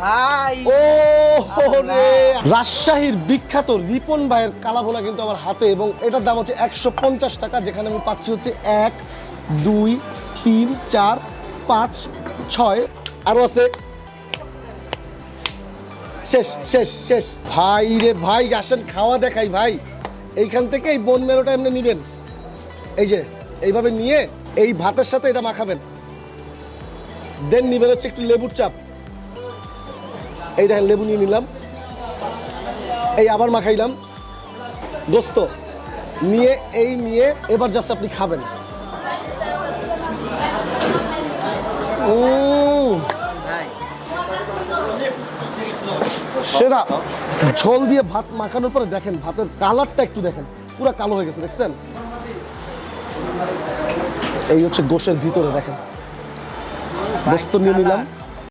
ভাই ও রে, রাজশাহীর বিখ্যাত রিপন ভাইয়ের কালাভুনা কিন্তু আমার হাতে, এবং এটার দাম হচ্ছে 150 টাকা, যেখানে আমি পাচ্ছি হচ্ছে 1 2 3 4 5 6 আরো আছে। শেষ শেষ শেষ ভাই রে ভাই, আসেন খাওয়া দেখাই ভাই। এইখান থেকে এই বোন মেরোটা এমনি নিবেন, এই যে এইভাবে নিয়ে এই ভাতের সাথে এটা মাখাবেন, দেন নিবেন হচ্ছে একটু লেবুর চাপ। এই দেখেন লেবু নিয়ে নিলাম, এই আবার মাখাইলাম দোস্ত, নিয়ে এই নিয়ে এবার জাস্ট আপনি খাবেন। সেটা ঝোল দিয়ে ভাত মাখানোর পরে দেখেন ভাতের কালারটা একটু দেখেন, পুরো কালো হয়ে গেছে, দেখছেন? এই হচ্ছে গোশের ভিতরে দেখেন, গোস্ত নিয়ে নিলাম।